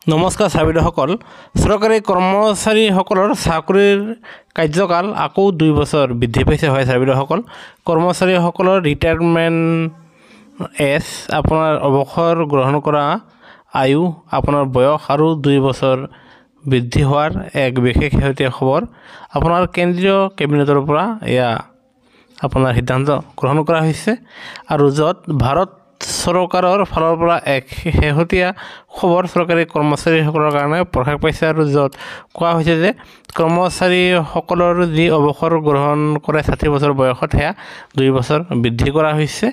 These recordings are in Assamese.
নমস্কাৰ চাবিদসকল চৰকাৰী কৰ্মচাৰীসকলৰ চাকৰিৰ কাৰ্যকাল আকৌ 2 বছৰ বৃদ্ধি পাইছে হয় চাবিদসকল কৰ্মচাৰীসকলৰ ৰিটায়াৰমেণ্ট এজ আপোনাৰ অৱসৰ গ্ৰহণ কৰা আয়ু আপোনাৰ বয়স আৰু 2 বছৰ বৃদ্ধি হোৱাৰ এক বিশেষ শেহতীয়া খবৰ আপোনাৰ কেন্দ্ৰীয় কেবিনেটৰ পৰা এয়া আপোনাৰ সিদ্ধান্ত গ্ৰহণ কৰা হৈছে আৰু য'ত ভাৰত চৰকাৰৰ ফালৰ পৰা এক শেহতীয়া খবৰ চৰকাৰী কৰ্মচাৰীসকলৰ কাৰণে প্ৰকাশ পাইছে আৰু য'ত কোৱা হৈছে যে কৰ্মচাৰীসকলৰ যি অৱসৰ গ্ৰহণ কৰে 60 বছৰ বয়সত সেয়া 2 বছৰ বৃদ্ধি কৰা হৈছে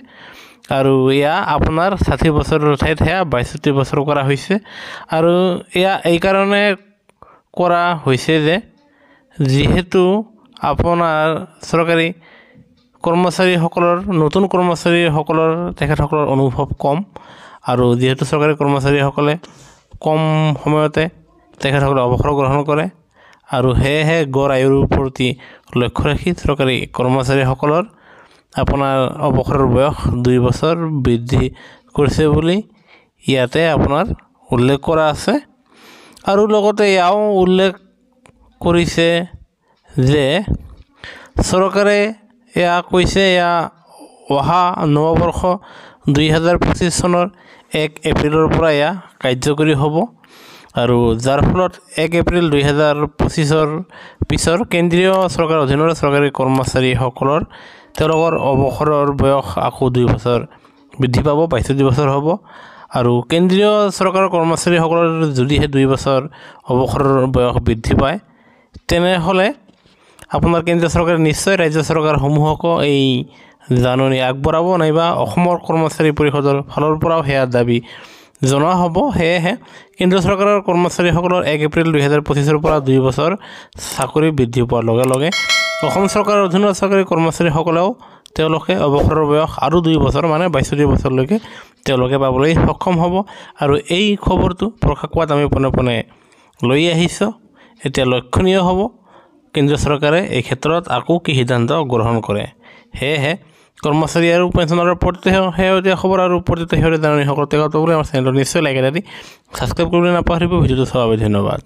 আৰু এয়া আপোনাৰ 60 বছৰৰ ঠাইত সেয়া 62 বছৰ কৰা হৈছে আৰু এয়া এই কাৰণে কৰা হৈছে যে যিহেতু আপোনাৰ চৰকাৰী কৰ্মচাৰীসকলৰ নতুন কৰ্মচাৰীসকলৰ তেখেতসকলৰ অনুভৱ কম আৰু যেহেতু চৰকাৰী কৰ্মচাৰীসকলে কম সময়তে তেখেতসকলে অৱসৰ গ্ৰহণ কৰে আৰু সেয়েহে গড় আয়ুৰ প্ৰতি লক্ষ্য ৰাখি চৰকাৰী কৰ্মচাৰীসকলৰ আপোনাৰ অৱসৰৰ বয়স 2 বছৰ বৃদ্ধি কৰিছে বুলি ইয়াতে আপোনাৰ উল্লেখ কৰা আছে আৰু লগতে ইয়াও উল্লেখ কৰিছে যে চৰকাৰে এয়া কৈছে এয়া অহা নৱবৰ্ষ 2025 চনৰ 1 এপ্ৰিলৰ পৰা এয়া কাৰ্যকৰী হ'ব আৰু যাৰ ফলত 1 এপ্ৰিল 2025ৰ পিছৰ কেন্দ্ৰীয় চৰকাৰৰ অধীনৰ চৰকাৰী কৰ্মচাৰীসকলৰ তেওঁলোকৰ অৱসৰৰ বয়স আকৌ 2 বছৰ বৃদ্ধি পাব 62 বছৰ হ'ব আৰু কেন্দ্ৰীয় চৰকাৰৰ কৰ্মচাৰীসকলৰ যদিহে 2 বছৰ অৱসৰৰ বয়স বৃদ্ধি পায় তেনেহ'লে আপোনাৰ কেন্দ্ৰীয় চৰকাৰে নিশ্চয় ৰাজ্য চৰকাৰসমূহকো এই জাননী আগবঢ়াব নাইবা অসমৰ কৰ্মচাৰী পৰিষদৰ ফালৰ পৰাও সেয়া দাবী জনোৱা হ'ব সেয়েহে কেন্দ্ৰীয় চৰকাৰৰ কৰ্মচাৰীসকলৰ 1 এপ্ৰিল 2025ৰ পৰা 2 বছৰ চাকৰি বৃদ্ধি পোৱাৰ লগে লগে অসম চৰকাৰৰ অধীনৰ চৰকাৰী কৰ্মচাৰীসকলেও তেওঁলোকে অৱসৰৰ বয়স আৰু 2 বছৰ মানে 62 বছৰলৈকে তেওঁলোকে পাবলৈ সক্ষম হ'ব আৰু এই খবৰটো প্ৰকাশ পোৱাত আমি পোনে লৈ আহিছোঁ এতিয়া লক্ষণীয় হ'ব কেন্দ্ৰীয় চৰকাৰে এই ক্ষেত্ৰত আকৌ কি সিদ্ধান্ত গ্ৰহণ কৰে সেয়েহে কৰ্মচাৰী আৰু পেঞ্চনৰ প্ৰতিটো শেহতীয়া খবৰ আৰু প্ৰতিটো শেহতীয়া জাননী সকলো আমাৰ চেনেলটো নিশ্চয় লাইক এটা দি ছাবস্ক্ৰাইব কৰিবলৈ নাপাহৰিব ভিডিঅ'টো চোৱাৰ বাবে ধন্যবাদ